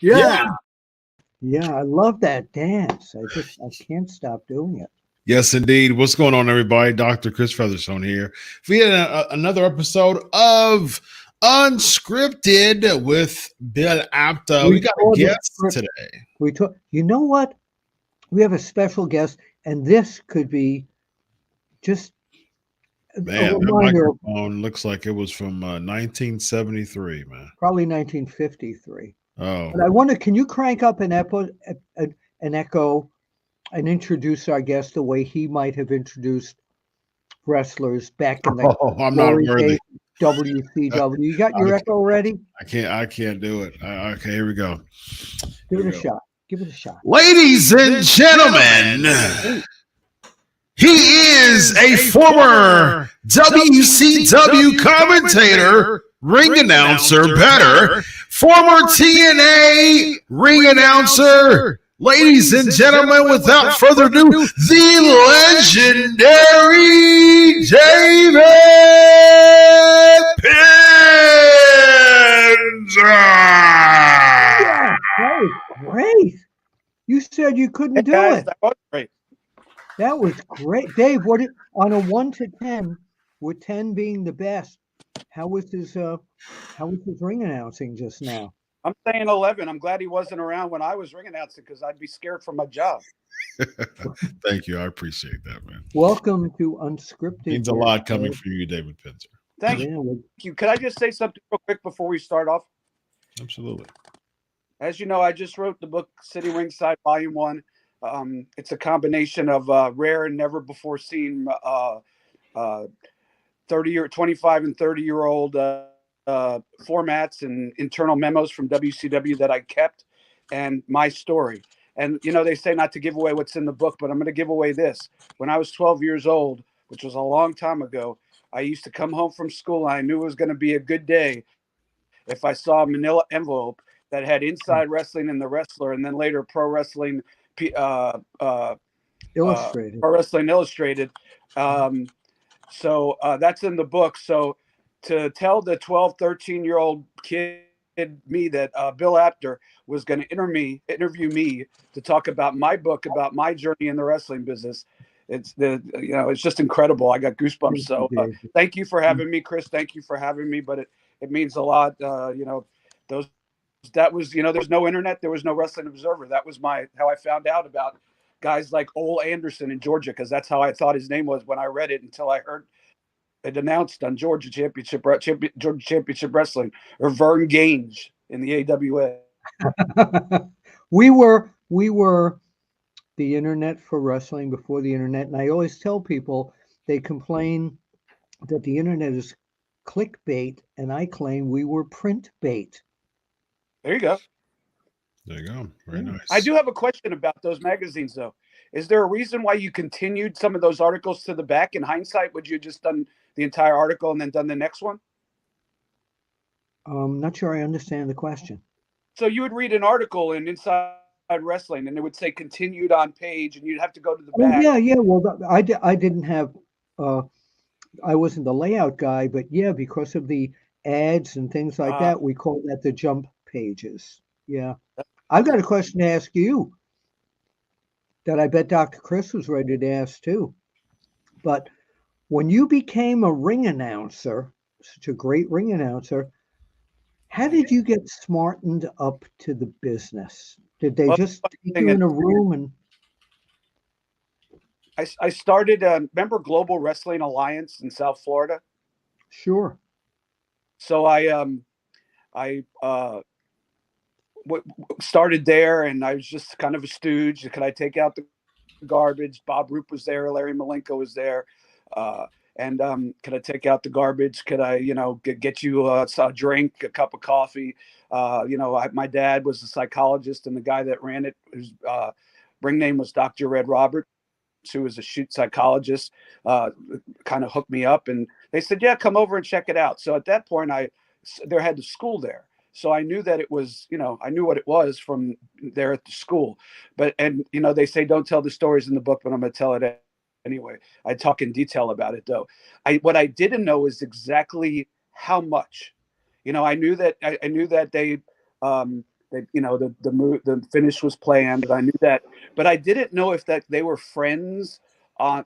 Yeah. Yeah, I love that dance. I can't stop doing it. Yes, indeed. What's going on, everybody? Dr. Chris Featherstone here. We had another episode of UnSKripted with Bill Apter. We got a guest today. You know what? We have a special guest, and this could be just man. That microphone looks like it was from 1973, man. Probably 1953. Oh, but I wonder, can you crank up an echo and introduce our guest the way he might have introduced wrestlers back in the I'm not worthy. WCW. You got your echo ready? I can't do it. Okay, here we go. Give it a shot. Give it a shot. Ladies and gentlemen, he is a former WCW commentator, ring announcer, former TNA ring announcer. Ladies and gentlemen, without further ado, the legendary David Penzer. Yeah, that was great. You said you couldn't do it. That was great. That was great. Dave, on a 1 to 10, with 10 being the best, how was his ring announcing just now? I'm saying 11. I'm glad he wasn't around when I was ring announcing because I'd be scared for my job. Thank you. I appreciate that, man. Welcome to UnSKripted. Means a lot coming from you, David Penzer. Thank you. Could I just say something real quick before we start off? Absolutely. As you know, I just wrote the book Sitting Ringside Volume 1. It's a combination of rare and never before seen 25 and 30-year-old formats and internal memos from WCW that I kept and my story. And, you know, they say not to give away what's in the book, but I'm going to give away this. When I was 12 years old, which was a long time ago, I used to come home from school. And I knew it was going to be a good day if I saw a manila envelope that had Inside Wrestling and The Wrestler, and then later Pro Wrestling Illustrated. Pro Wrestling Illustrated. So that's in the book. So to tell the 12, 13-year-old kid me that Bill Apter was going to interview me to talk about my book, about my journey in the wrestling business. It's just incredible. I got goosebumps. So thank you for having me, Chris. Thank you for having me. But it means a lot. There's no internet. There was no Wrestling Observer. That was how I found out about guys like Ole Anderson in Georgia, because that's how I thought his name was when I read it until I heard it announced on Georgia Championship Wrestling, or Vern Gaines in the AWA. We were the internet for wrestling before the internet, and I always tell people, they complain that the internet is clickbait, and I claim we were print bait. There you go. There you go. Very nice. I do have a question about those magazines, though. Is there a reason why you continued some of those articles to the back? In hindsight, would you have just done the entire article and then done the next one? Not sure I understand the question. So you would read an article in Inside Wrestling, and it would say continued on page, and you'd have to go to the back. Yeah. Well, I didn't have. I wasn't the layout guy, but yeah, because of the ads and things like that, we call that the jump pages. Yeah. I've got a question to ask you that I bet Dr. Chris was ready to ask too. But when you became a ring announcer, such a great ring announcer, how did you get smartened up to the business? Did they just take you in a room and... I started, remember Global Wrestling Alliance in South Florida? Sure. So I started there, and I was just kind of a stooge. Could I take out the garbage? Bob Roop was there. Larry Malenko was there. And could I take out the garbage? Could I, get you a drink, a cup of coffee? My dad was a psychologist, and the guy that ran it, whose ring name was Dr. Red Roberts, who was a shoot psychologist, kind of hooked me up, and they said, yeah, come over and check it out. So at that point, there had the school there. So I knew that it was, I knew what it was from there at the school. And they say, don't tell the stories in the book, but I'm going to tell it anyway. I talk in detail about it, though. What I didn't know is exactly how much. I knew that they the finish was planned. I knew that, but I didn't know if that they were friends. I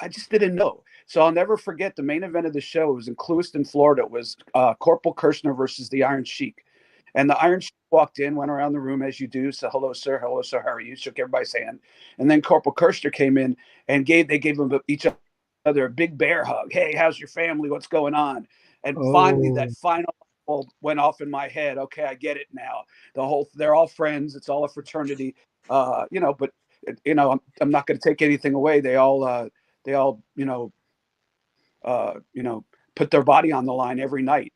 just didn't know. So I'll never forget the main event of the show. It was in Clewiston, Florida. It was Corporal Kirshner versus the Iron Sheik. And the Iron Sheik walked in, went around the room as you do. So, hello, sir. Hello, sir. How are you? Shook everybody's hand. And then Corporal Kirshner came in and gave them each other a big bear hug. Hey, how's your family? What's going on? And finally, that final went off in my head. Okay, I get it now. They're all friends. It's all a fraternity. But I'm not going to take anything away. They all put their body on the line every night,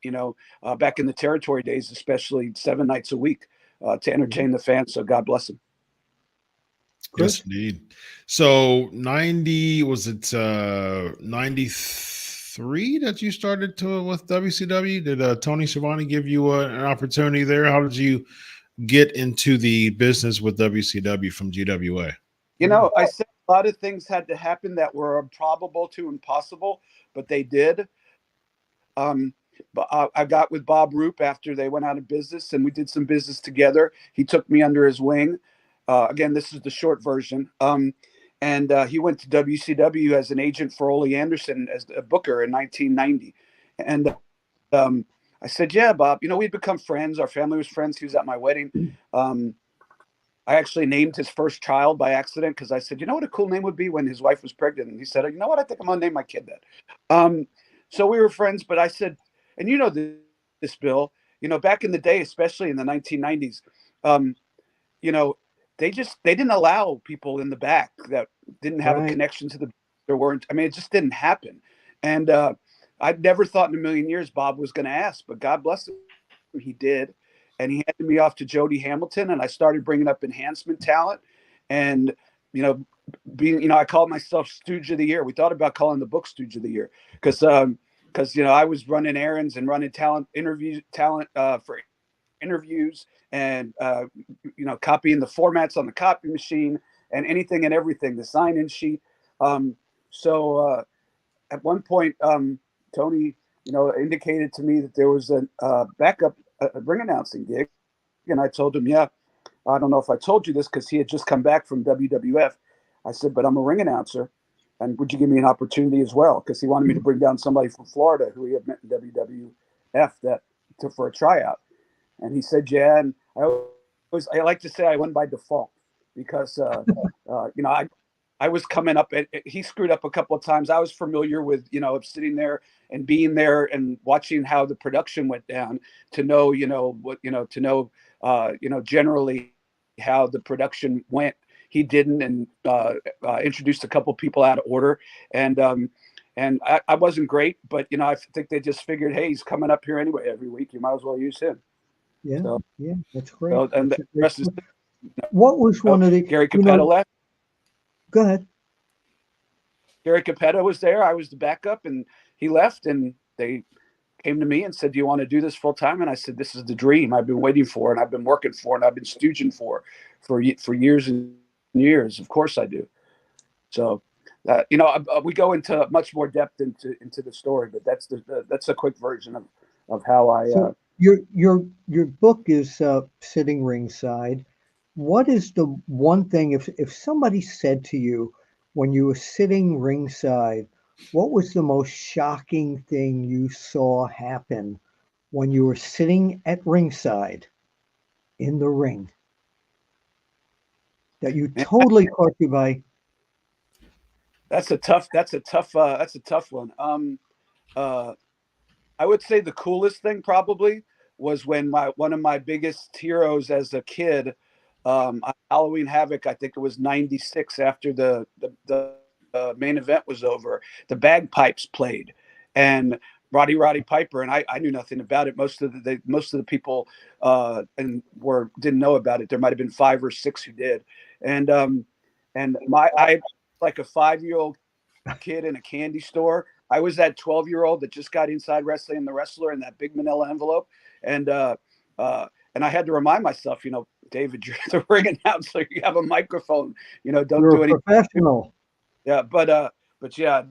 back in the territory days, especially 7 nights a week, to entertain the fans. So God bless them. Yes, indeed. So 93 that you started with WCW? Did Tony Schiavone give you an opportunity there? How did you get into the business with WCW from GWA? I said a lot of things had to happen that were improbable to impossible, but they did. But I got with Bob Roop after they went out of business, and we did some business together. He took me under his wing. Again, this is the short version. And he went to WCW as an agent for Ole Anderson as a booker in 1990. And I said, yeah, Bob, we'd become friends. Our family was friends. He was at my wedding. I actually named his first child by accident because I said, you know what a cool name would be when his wife was pregnant? And he said, you know what? I think I'm going to name my kid that. So we were friends, but I said, and this, Bill, back in the day, especially in the 1990s, they didn't allow people in the back that didn't have a connection to it just didn't happen. And I'd never thought in a million years Bob was going to ask, but God bless him, he did. And he handed me off to Jody Hamilton, and I started bringing up enhancement talent. And, I called myself Stooge of the Year. We thought about calling the book Stooge of the Year because I was running errands and running talent for interviews and, copying the formats on the copy machine and anything and everything, the sign-in sheet. So at one point, Tony, indicated to me that there was a backup ring announcing gig. And I told him, yeah, I don't know if I told you this because he had just come back from WWF. I said, but I'm a ring announcer. And would you give me an opportunity as well? Because he wanted me to bring down somebody from Florida who he had met in WWF for a tryout. And he said, yeah. And I like to say I went by default because, I was coming up, and he screwed up a couple of times. I was familiar with, sitting there and being there and watching how the production went down to know, generally how the production went. He didn't, and introduced a couple people out of order. And I wasn't great, but, I think they just figured, hey, he's coming up here anyway every week. You might as well use him. Yeah, So, yeah, that's great. So, and the rest is, what was one of the Gary Capetta left. Go ahead. Gary Capetta was there. I was the backup, and he left, and they came to me and said, do you want to do this full time? And I said, this is the dream I've been waiting for, and I've been working for, and I've been stooging for years and years. Of course I do. So, we go into much more depth into the story, but that's a quick version of how I. So your book is Sitting Ringside. What is the one thing, if somebody said to you when you were sitting ringside, what was the most shocking thing you saw happen when you were sitting at ringside in the ring that you totally caught you by? That's a tough one. I would say the coolest thing probably was when one of my biggest heroes as a kid, on Halloween Havoc, I think it was '96, after the main event was over, the bagpipes played, and Roddy Piper, and I knew nothing about it. Most of the people didn't know about it. There might have been 5 or 6 who did, and I, like a 5-year-old kid in a candy store. I was that 12-year-old that just got Inside Wrestling and the Wrestler in that big manila envelope. And I had to remind myself, David, you're the ring announcer. You have a microphone. Don't do anything. Professional. Yeah, but yeah,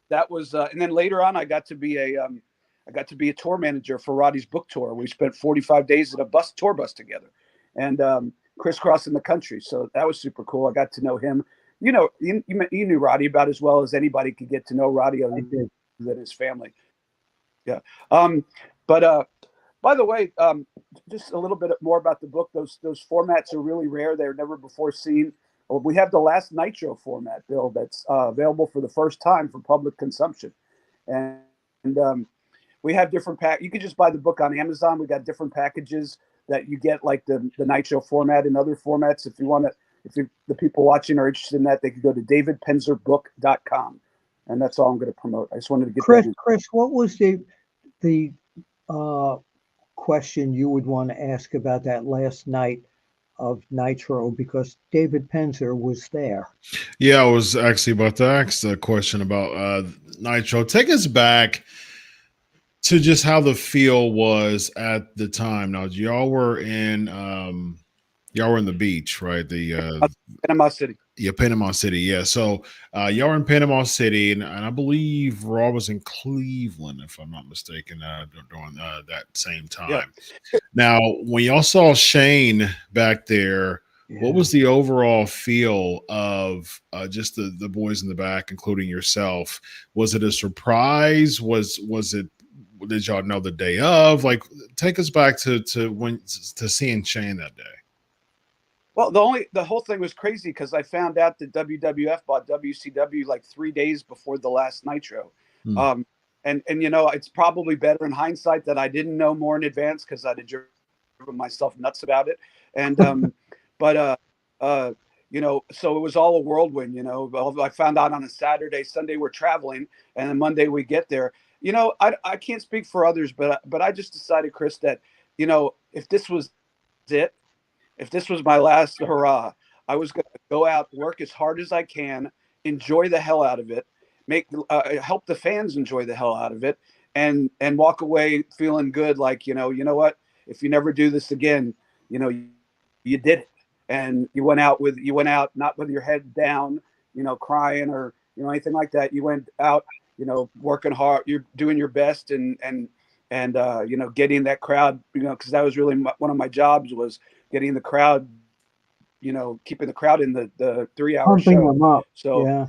that was. And then later on, I got to be a tour manager for Roddy's book tour. We spent 45 days at a tour bus together, and crisscrossing the country. So that was super cool. I got to know him. You knew Roddy about as well as anybody could get to know Roddy other than his family. Yeah. But by the way, just a little bit more about the book. Those formats are really rare. They're never before seen. We have the last Nitro format, Bill, that's available for the first time for public consumption. And we have different You can just buy the book on Amazon. We got different packages that you get, like the Nitro format and other formats. If you want to, the people watching are interested in that, they could go to davidpenzerbook.com. And that's all I'm going to promote. I just wanted to get Chris, what was the question you would want to ask about that last night of Nitro, because David Penzer was there? Yeah, I was actually about to ask the question about Nitro. Take us back to just how the feel was at the time. Now, y'all were in the beach, right? The Panama City. Yeah, Panama City. Yeah. So y'all were in Panama City, and I believe Raw was in Cleveland, if I'm not mistaken, during that same time. Yeah. Now, when y'all saw Shane back there, what was the overall feel of just the boys in the back, including yourself? Was it a surprise? Was it? Did y'all know the day of? Like, take us back to seeing Shane that day. Well, the whole thing was crazy because I found out that WWF bought WCW like 3 days before the last Nitro. And it's probably better in hindsight that I didn't know more in advance, because I'd have driven myself nuts about it. And so it was all a whirlwind. I found out on a Saturday. Sunday we're traveling, and then Monday we get there. I can't speak for others, but I just decided, Chris, that if this was it, if this was my last hurrah, I was going to go out, work as hard as I can, enjoy the hell out of it, help the fans enjoy the hell out of it, and walk away feeling good. Like, you know what? If you never do this again, you did it, and you went out not with your head down, crying or anything like that. You went out, working hard. You're doing your best, and getting that crowd, because that was really one of my jobs, was getting the crowd, keeping the crowd in the 3-hour show. Them up. So yeah.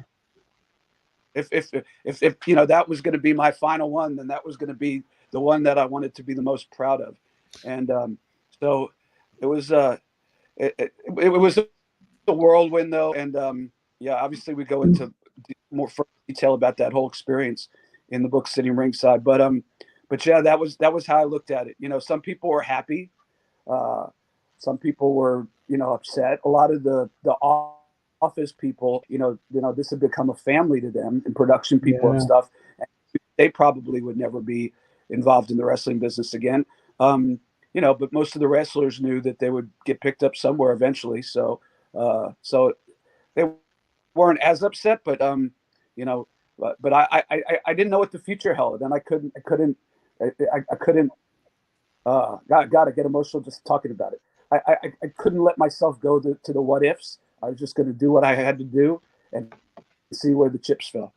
If that was going to be my final one, then that was going to be the one that I wanted to be the most proud of. And so it was it was a whirlwind, though, and yeah, obviously we go into more further detail about that whole experience in the book Sitting Ringside. But yeah, that was how I looked at it. You know, some people were happy, some people were, you know, upset. A lot of the office people, you know, this had become a family to them, and production people and stuff. And they probably would never be involved in the wrestling business again. You know, but most of the wrestlers knew that they would get picked up somewhere eventually. So they weren't as upset, but you know, but I didn't know what the future held, and I couldn't gotta get emotional just talking about it. I couldn't let myself go to the what ifs. I was just going to do what I had to do and see where the chips fell.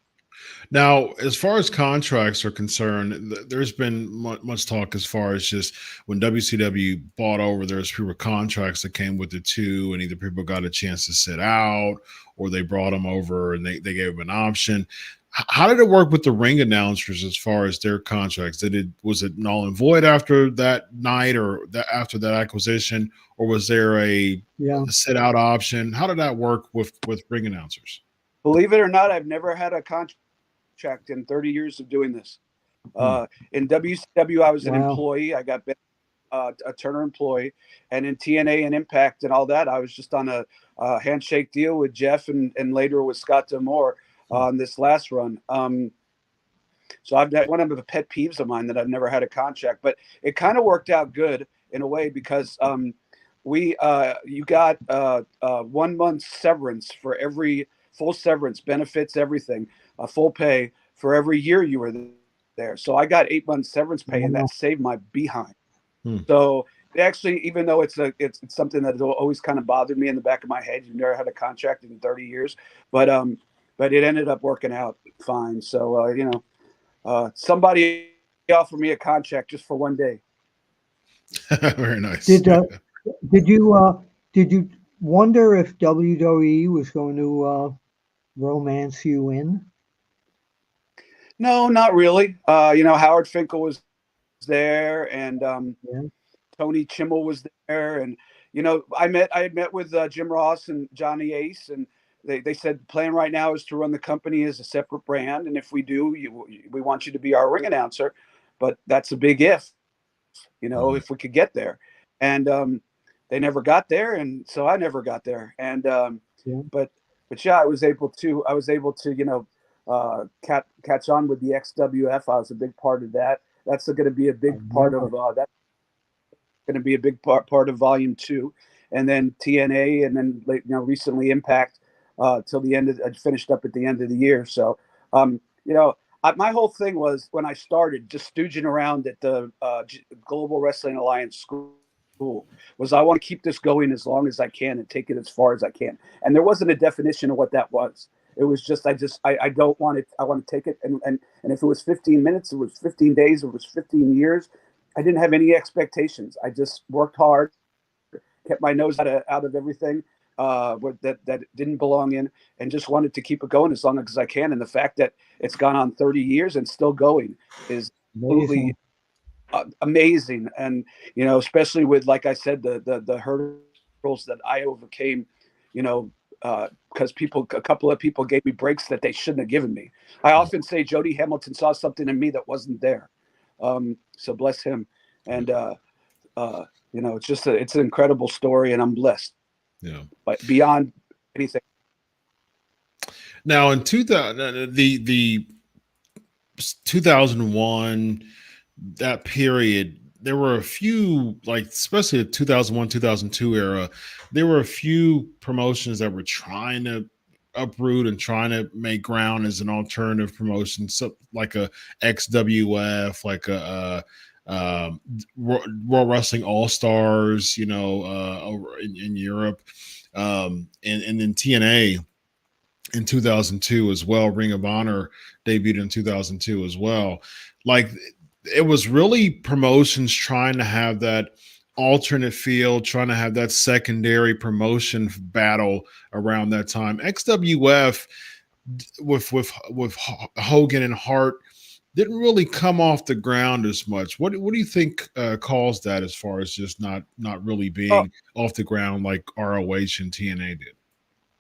Now, as far as contracts are concerned, there's been much talk as far as just when WCW bought over, there's fewer contracts that came with it too, and either people got a chance to sit out or they brought them over and they gave them an option. How did it work with the ring announcers as far as their contracts? Was it null and void after that night or after that acquisition, or was there a sit out option? How did that work with ring announcers? Believe it or not, I've never had a contract in 30 years of doing this. In WCW, I was an employee. I got a Turner employee, and in TNA and Impact and all that, I was just on a handshake deal with Jeff and later with Scott D'Amore on this last run. So I've got one of the pet peeves of mine that I've never had a contract, but it kind of worked out good in a way because you got 1 month severance for every full severance, benefits, everything, full pay for every year you were there. So I got 8 months severance pay, and that saved my behind. So actually, even though it's something that always kind of bothered me in the back of my head, you've never had a contract in 30 years, but it ended up working out fine. So you know, somebody offered me a contract just for 1 day. Very nice. Did you wonder if WWE was going to romance you in? No, not really. You know, Howard Finkel was there, and Tony Chimmel was there, and you know, I had met with Jim Ross and Johnny Ace, and they said the plan right now is to run the company as a separate brand, and if we do, we want you to be our ring announcer, but that's a big if, you know, if we could get there, and they never got there, and so I never got there, and but yeah, I was able to you know, catch on with the XWF. I was a big part of that. That's going to be a big part of that. Going to be a big part of Volume 2, and then TNA, and then you know, recently Impact till the end. I finished up at the end of the year. So you know, my whole thing was when I started just stooging around at the Global Wrestling Alliance school was I want to keep this going as long as I can and take it as far as I can. And there wasn't a definition of what that was. It was just I don't want it. I want to take it, and if it was 15 minutes, it was 15 days, it was 15 years. I didn't have any expectations. I just worked hard, kept my nose out of everything that didn't belong in, and just wanted to keep it going as long as I can. And the fact that it's gone on 30 years and still going is absolutely amazing. And you know, especially with, like I said, the hurdles that I overcame, you know, because a couple of people gave me breaks that they shouldn't have given me. I often say Jody Hamilton saw something in me that wasn't there. So bless him. And you know, it's an incredible story, and I'm blessed. Yeah. But beyond anything. Now in 2000, the 2001, that period, there were a few, like especially the 2001, 2002 era, there were a few promotions that were trying to uproot and trying to make ground as an alternative promotion, so like a XWF, like a World Wrestling All Stars, you know, over in Europe, and then TNA in 2002 as well. Ring of Honor debuted in 2002 as well. Like, it was really promotions trying to have that alternate field, trying to have that secondary promotion battle around that time. XWF with Hogan and Hart didn't really come off the ground as much. What do you think caused that, as far as just not really being off the ground like ROH and TNA did?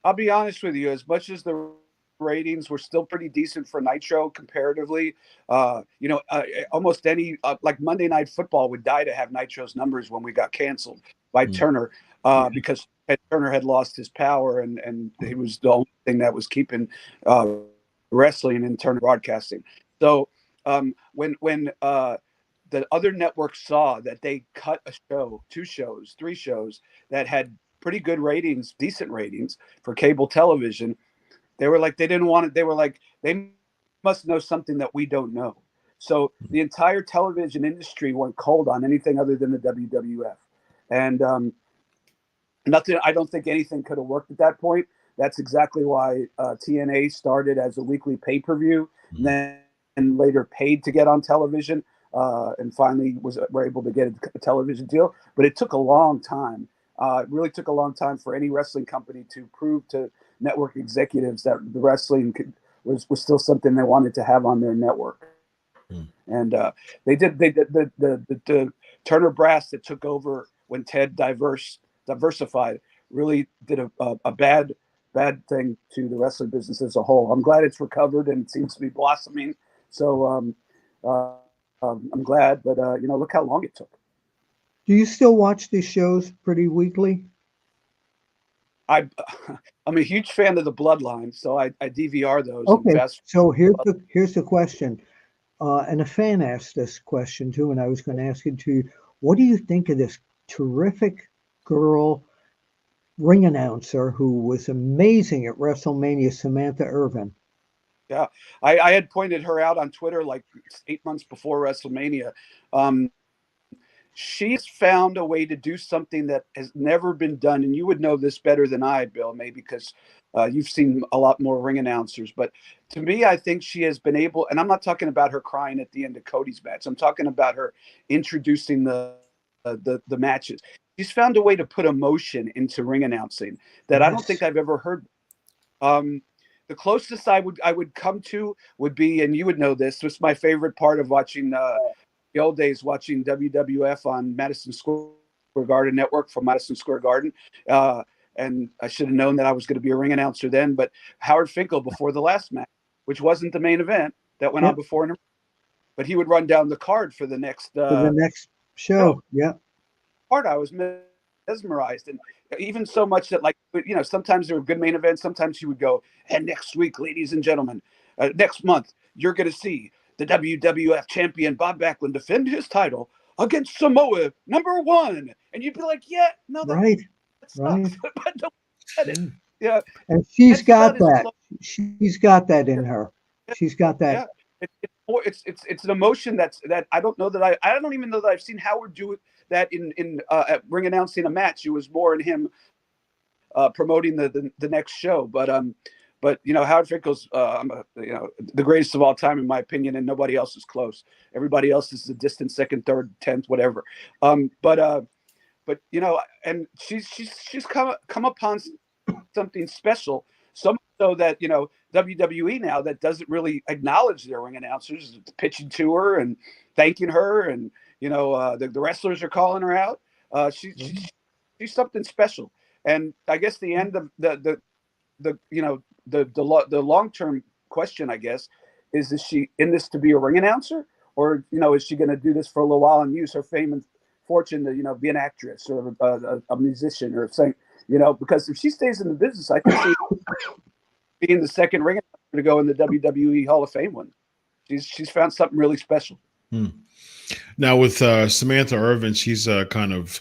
I'll be honest with you. As much as the ratings were still pretty decent for Nitro comparatively, almost any like Monday Night Football would die to have Nitro's numbers when we got canceled by Turner because Turner had lost his power and he was the only thing that was keeping wrestling and Turner broadcasting. So when the other networks saw that they cut a show, 2 shows, 3 shows that had pretty good ratings, decent ratings for cable television, they were like, they didn't want it. They were like, they must know something that we don't know. So the entire television industry went cold on anything other than the WWF. And nothing, I don't think anything could have worked at that point. That's exactly why TNA started as a weekly pay-per-view, and then later paid to get on television, and finally were able to get a television deal. But it took a long time. It really took a long time for any wrestling company to prove to network executives that the wrestling was still something they wanted to have on their network. And they did the Turner brass that took over when Ted diversified really did a bad thing to the wrestling business as a whole. I'm glad it's recovered and it seems to be blossoming. So I'm glad, but look how long it took. Do you still watch these shows pretty weekly? I'm a huge fan of the Bloodline, so I DVR those. Okay, so here's the question, and a fan asked this question too, and I was going to ask it to you. What do you think of this terrific girl ring announcer who was amazing at WrestleMania, Samantha Irvin? Yeah, I had pointed her out on Twitter like 8 months before WrestleMania. She's found a way to do something that has never been done. And you would know this better than I, Bill, maybe because you've seen a lot more ring announcers. But to me, I think she has been able, and I'm not talking about her crying at the end of Cody's match. I'm talking about her introducing the matches. She's found a way to put emotion into ring announcing that I don't think I've ever heard. The closest I would come to would be, and you would know this, was my favorite part of watching the old days, watching WWF on Madison Square Garden Network from Madison Square Garden. And I should have known that I was going to be a ring announcer then. But Howard Finkel before the last match, which wasn't the main event that went on before, but he would run down the card for the next show. Yeah. Part I was mesmerized, and even so much that, like, sometimes there were good main events. Sometimes he would go, and next week, ladies and gentlemen, next month, you're going to see the WWF champion Bob Backlund defend his title against Samoa #1, and you'd be like, "Yeah, no, that's right." But don't get it. Yeah, and she's got that. She's got that in her. She's got that. Yeah, it's an emotion that I don't know that I don't even know that I've seen Howard do that in at ring announcing a match. It was more in him promoting the next show, but Howard Finkel's the greatest of all time in my opinion, and nobody else is close. Everybody else is a distant second, third, 10th, whatever. But and she's come upon something special, so much so that WWE now that doesn't really acknowledge their ring announcers, pitching to her and thanking her, and the wrestlers are calling her out. She's something special, and I guess the end of the long-term question, I guess, is she in this to be a ring announcer, or is she going to do this for a little while and use her fame and fortune to be an actress or a musician or something, because if she stays in the business, I think she's being the second ring announcer to go in the WWE Hall of Fame one. She's found something really special. Now with Samantha Irvin, she's kind of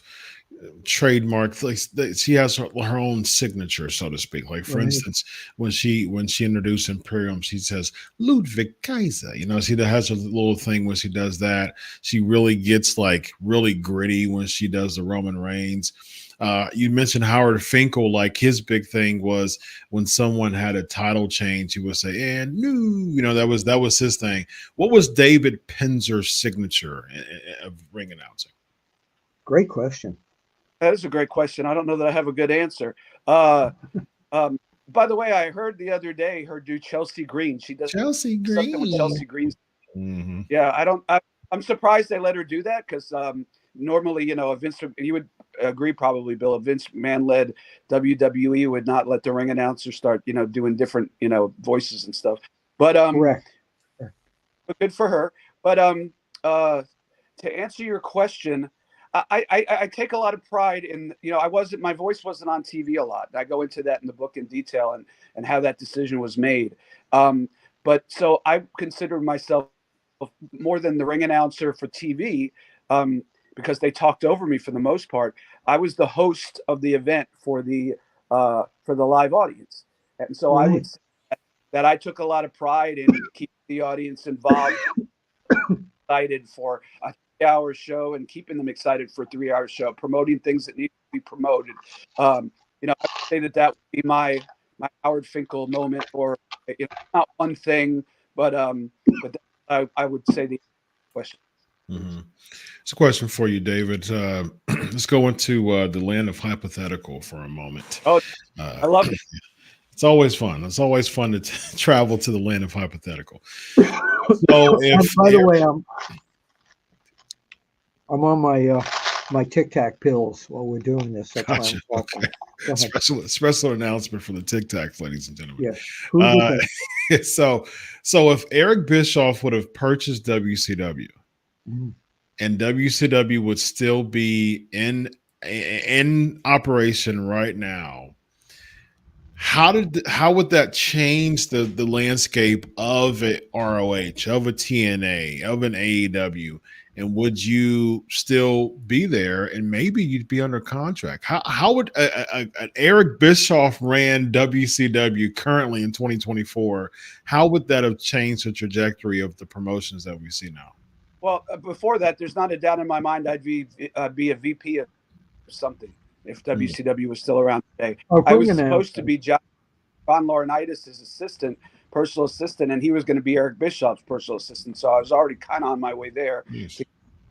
trademarked, like she has her own signature, so to speak. Like for instance, when she introduced Imperium, she says Ludwig Kaiser. She has a little thing when she does that. She really gets like really gritty when she does the Roman Reigns. You mentioned Howard Finkel, like his big thing was when someone had a title change, he would say, and no, that was his thing. What was David Penzer's signature of ring announcing? Great question. That is a great question. I don't know that I have a good answer. By the way, I heard the other day her do Chelsea Green. She does Chelsea Green. Something with Chelsea Green. Mm-hmm. Yeah, I'm surprised they let her do that because normally, Vince, agree probably, Bill. If Vince McMahon led WWE, would not let the ring announcer start, doing different, voices and stuff. But correct. But good for her. But to answer your question, I take a lot of pride in, my voice wasn't on TV a lot. I go into that in the book in detail and how that decision was made. But so I consider myself more than the ring announcer for TV, because they talked over me for the most part. I was the host of the event for the live audience. And so I would say that I took a lot of pride in keeping the audience involved, excited for a 3-hour show and keeping them excited for a 3-hour show, promoting things that need to be promoted. I would say that would be my Howard Finkel moment, or not one thing, but I would say the question. Mm-hmm. It's a question for you, David. Let's go into the land of hypothetical for a moment. Oh, I love it. It's always fun. It's always fun to travel to the land of hypothetical. So, by the way, I'm on my Tic Tac pills while we're doing this. That's gotcha. why I'm Okay. Special announcement for the Tic Tacs, ladies and gentlemen. Yeah. So if Eric Bischoff would have purchased WCW, and WCW would still be in operation right now, how would that change the landscape of a ROH, of a TNA, of an AEW? And would you still be there? And maybe you'd be under contract. How would an Eric Bischoff ran WCW currently in 2024? How would that have changed the trajectory of the promotions that we see now? Well, before that, there's not a doubt in my mind I'd be a VP of something if WCW was still around today. I was supposed to be John Laurinaitis' personal assistant, and he was going to be Eric Bischoff's personal assistant. So I was already kind of on my way there to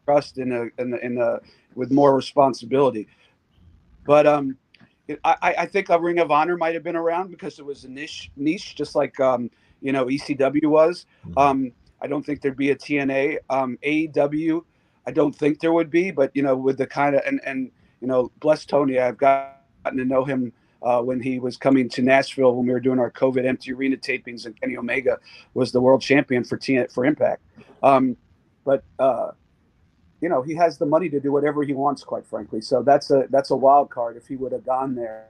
trust with more responsibility. But I think a Ring of Honor might have been around because it was a niche, just like ECW was. I don't think there'd be a TNA. AEW, I don't think there would be, but with the kind of and bless Tony, I've gotten to know him when he was coming to Nashville when we were doing our COVID empty arena tapings, and Kenny Omega was the world champion for Impact. But he has the money to do whatever he wants, quite frankly. So that's a wild card if he would have gone there,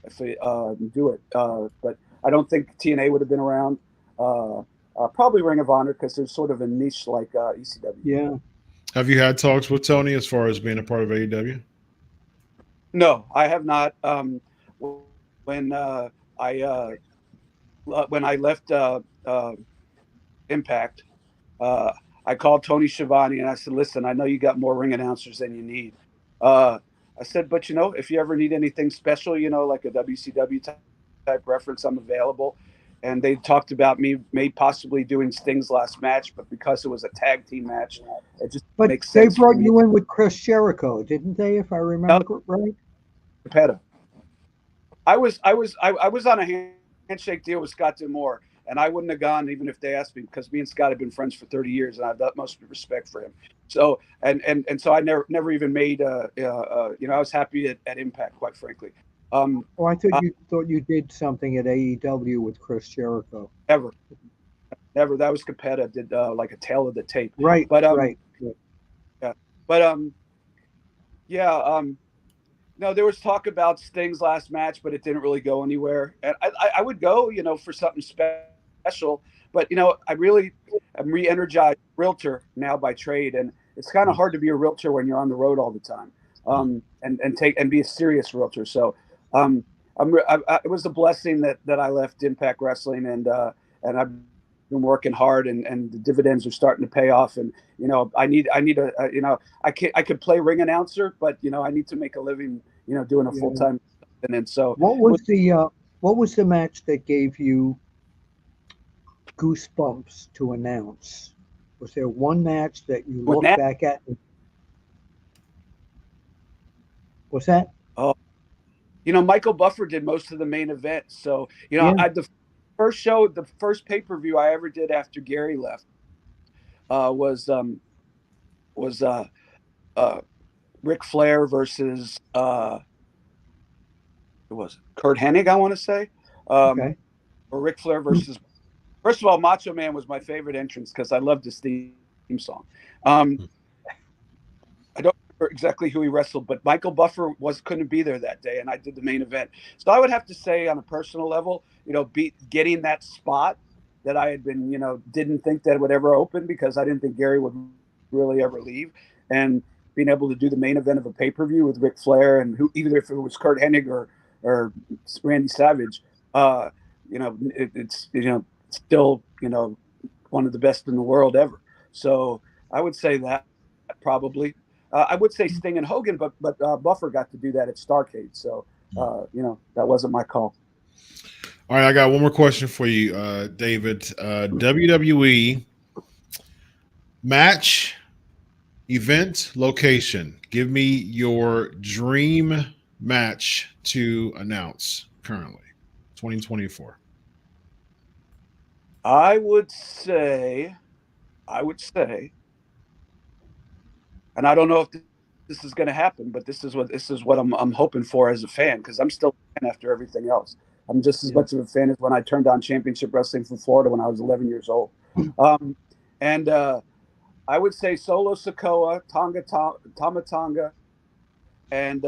if he do it. But I don't think TNA would have been around. Probably Ring of Honor because there's sort of a niche like ECW. Yeah. Have you had talks with Tony as far as being a part of AEW? No, I have not. When I left Impact, I called Tony Schiavone and I said, "Listen, I know you got more ring announcers than you need." I said, "But if you ever need anything special, like a WCW type reference, I'm available." And they talked about me possibly doing Sting's last match, but because it was a tag team match, it just makes sense. They brought you in with Chris Jericho, didn't they? If I remember right. Capetta. I was on a handshake deal with Scott D'Amore, and I wouldn't have gone even if they asked me, because me and Scott have been friends for 30 years, and I have the utmost respect for him. So and so I never even made I was happy at Impact, quite frankly. I thought you did something at AEW with Chris Jericho. Never. That was Capetta. Did like a tail of the tape. Right. But right. Yeah. But no, there was talk about Sting's last match, but it didn't really go anywhere. And I would go, for something special. But I really am re-energized realtor now by trade, and it's kind of hard to be a realtor when you're on the road all the time, and be a serious realtor. So it was a blessing that I left Impact Wrestling, and I've been working hard, and the dividends are starting to pay off. And I need I could play ring announcer, but I need to make a living doing a full time. And then so what was the match that gave you goosebumps to announce? Was there one match that you look back at? What's that? Oh, Michael Buffer did most of the main event. So, the first pay-per-view I ever did after Gary left was Ric Flair versus who was it? Kurt Hennig, I want to say, Okay. or Ric Flair versus. First of all, Macho Man was my favorite entrance because I loved his theme song. I don't remember exactly who he wrestled, but Michael Buffer couldn't be there that day, and I did the main event. So I would have to say, on a personal level, getting that spot that I had been, didn't think that it would ever open because I didn't think Gary would really ever leave, and being able to do the main event of a pay-per-view with Ric Flair and either if it was Kurt Hennig or Randy Savage, it's still one of the best in the world ever. So I would say that probably. I would say Sting and Hogan, but Buffer got to do that at Starrcade, so that wasn't my call. All right, I got one more question for you, David. WWE match, event, location. Give me your dream match to announce currently, 2024. I would say, and I don't know if this is going to happen, but this is what I'm hoping for as a fan, because I'm still a fan after everything else. I'm just as much of a fan as when I turned on Championship Wrestling from Florida when I was 11 years old. And I would say Solo Sikoa, Tama Tonga, and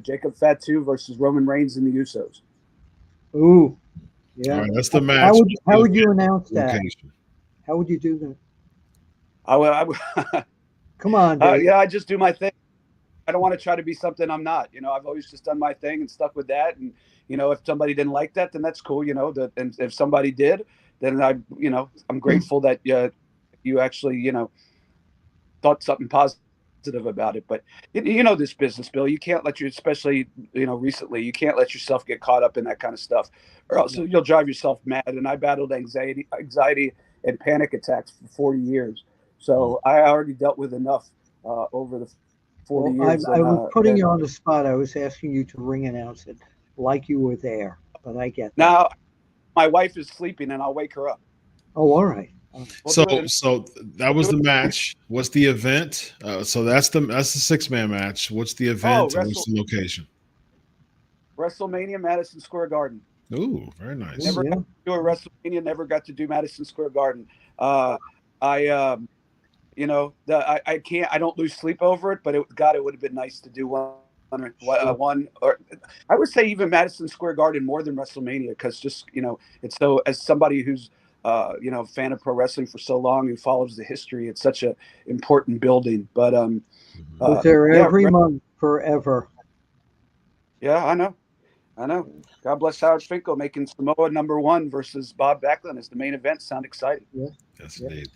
Jacob Fatu versus Roman Reigns and the Usos. Ooh, yeah. All right, that's the match. How would you announce that? Location. How would you do that? I would Come on, Dave. I just do my thing. I don't want to try to be something I'm not. I've always just done my thing and stuck with that. And if somebody didn't like that, then that's cool. And if somebody did, then I'm grateful that you actually thought something positive about it. But this business, Bill, you can't let especially recently, you can't let yourself get caught up in that kind of stuff, or else you'll drive yourself mad. And I battled anxiety and panic attacks for 40 years, so I already dealt with enough over the 40 years. I was putting you on the spot. I was asking you to ring announce it like you were there, but I get that. Now my wife is sleeping and I'll wake her up. Oh, all right. So that was the match. What's the event? So that's the 6-man match. What's the event? And what's the location? WrestleMania, Madison Square Garden. Ooh, very nice. Never got to do a WrestleMania. Never got to do Madison Square Garden. I can't. I don't lose sleep over it. But it would have been nice to do one. Or I would say even Madison Square Garden more than WrestleMania, because just it's so, as somebody who's fan of pro wrestling for so long and follows the history, it's such a important building. But was there every month forever. Yeah, I know. God bless Howard Finkel making Samoa #1 versus Bob Backlund as the main event. Sound exciting? Yeah. Yes, indeed.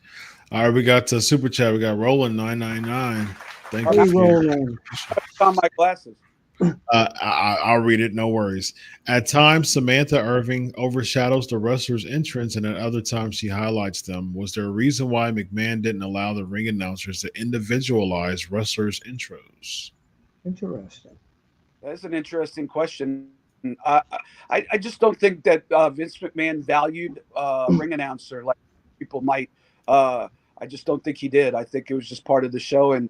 All right, we got Super Chat. We got Roland 999. Thank you. Roland. I found my glasses. I'll read it. No worries. At times, Samantha Irvin overshadows the wrestlers' entrance, and at other times, she highlights them. Was there a reason why McMahon didn't allow the ring announcers to individualize wrestlers' intros? Interesting. That's an interesting question. I just don't think that Vince McMahon valued ring announcer like people might. I just don't think he did. I think it was just part of the show. And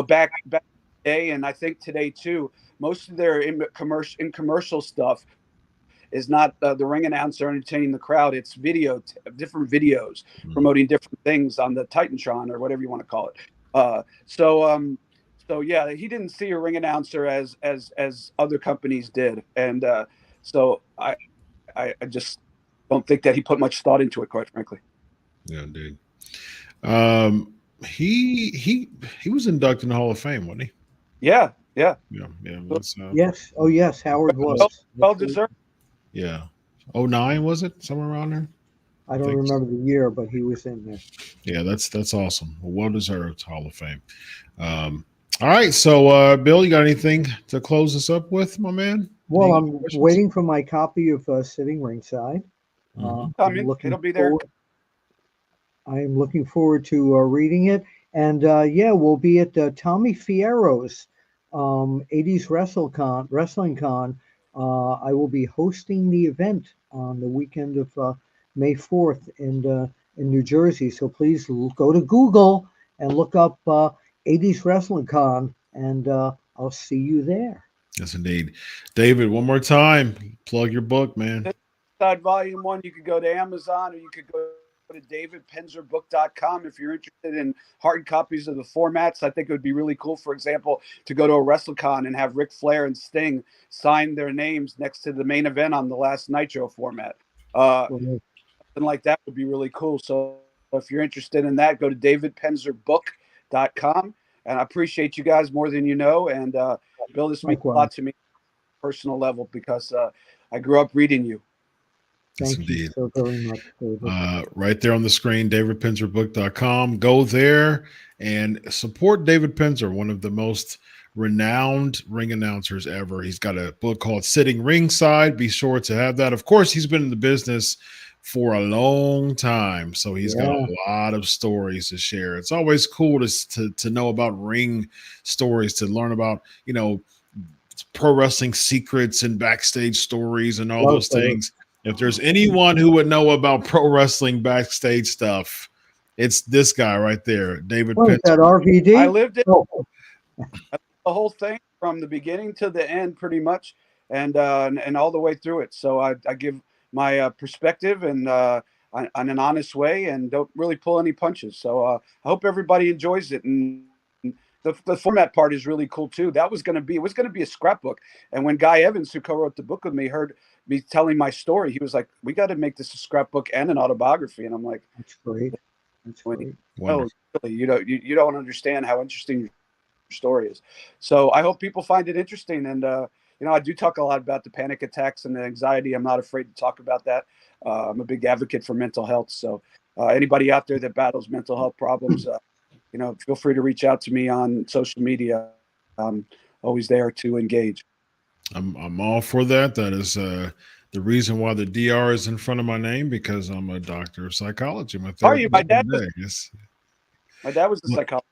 back in the day, and I think today too, most of their commercial stuff is not the ring announcer entertaining the crowd. It's different videos promoting different things on the Titantron or whatever you want to call it. So yeah, he didn't see a ring announcer as other companies did, and so I just don't think that he put much thought into it, quite frankly. Yeah, indeed. He was inducted in the Hall of Fame, wasn't he? Yeah. Yes. Oh, yes. Howard was well deserved. Yeah. 09 was it? Somewhere around there. I don't remember the year, but he was in there. Yeah, that's awesome. Well deserved Hall of Fame. All right, so Bill, you got anything to close us up with, my man? Well, I'm waiting for my copy of Sitting Ringside. It'll be there. I am looking forward to reading it. And we'll be at Tommy Fierro's 80s Wrestling Con. I will be hosting the event on the weekend of May 4th in New Jersey. So please go to Google and look up 80s Wrestling Con, and I'll see you there. Yes, indeed. David, one more time, plug your book, man. Volume 1, you could go to Amazon, or you could go to davidpenzerbook.com if you're interested in hard copies of the formats. I think it would be really cool, for example, to go to a WrestleCon and have Ric Flair and Sting sign their names next to the main event on the last Nitro format. Something like that would be really cool. So if you're interested in that, go to davidpenzerbook.com. And I appreciate you guys more than you know. And Bill, this means a lot to me on a personal level, because I grew up reading you. Thank you so very much, David. Right there on the screen, davidpenzerbook.com. Go there and support David Penzer, one of the most renowned ring announcers ever. He's got a book called Sitting Ringside. Be sure to have that. Of course, he's been in the business for a long time, so he's got a lot of stories to share. It's always cool to know about ring stories, to learn about, you know, pro wrestling secrets and backstage stories and all those things. If there's anyone who would know about pro wrestling backstage stuff, it's this guy right there, David Penzer. That RVD? I lived it the whole thing from the beginning to the end, pretty much, and all the way through it. So I give my perspective and on an honest way, and don't really pull any punches. So I hope everybody enjoys it. And the format part is really cool too. It was going to be a scrapbook. And when Guy Evans, who co-wrote the book with me, heard me telling my story, he was like, "We got to make this a scrapbook and an autobiography." And I'm like, "That's great. That's great." No, really, you don't understand how interesting your story is. So I hope people find it interesting. And I do talk a lot about the panic attacks and the anxiety. I'm not afraid to talk about that. I'm a big advocate for mental health. So anybody out there that battles mental health problems, feel free to reach out to me on social media. I'm always there to engage. I'm all for that. That is the reason why the DR is in front of my name, because I'm a doctor of psychology. Are you? My dad was a psychologist.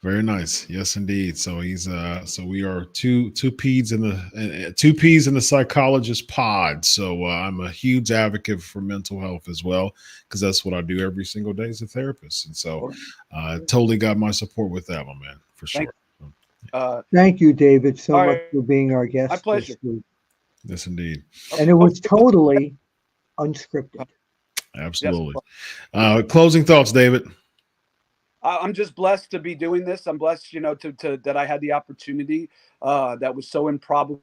Very nice. Yes, indeed. So he's so we are two peas in the psychologist pod. So I'm a huge advocate for mental health as well, because that's what I do every single day as a therapist. And so totally got my support with that one, man, for sure. Thank you, David, so much for being our guest. My pleasure. Yes, indeed. And it was totally unscripted. Absolutely. Closing thoughts, David. I'm just blessed to be doing this. I'm blessed, to that I had the opportunity that was so improbable,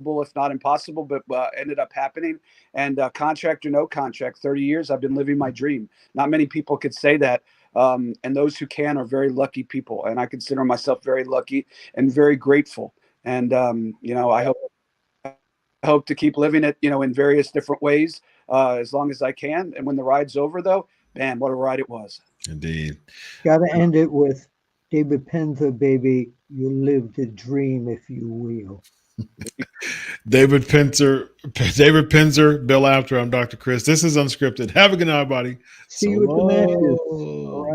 if not impossible, but ended up happening. And contract or no contract, 30 years, I've been living my dream. Not many people could say that. And those who can are very lucky people. And I consider myself very lucky and very grateful. And, I hope to keep living it, in various different ways as long as I can. And when the ride's over, though, man, what a ride it was. Indeed. Got to end it with David Penzer, baby. You lived a dream, if you will. David Penzer, Bill Apter. I'm Dr. Chris. This is Unscripted. Have a good night, buddy. See you at the matches. All right.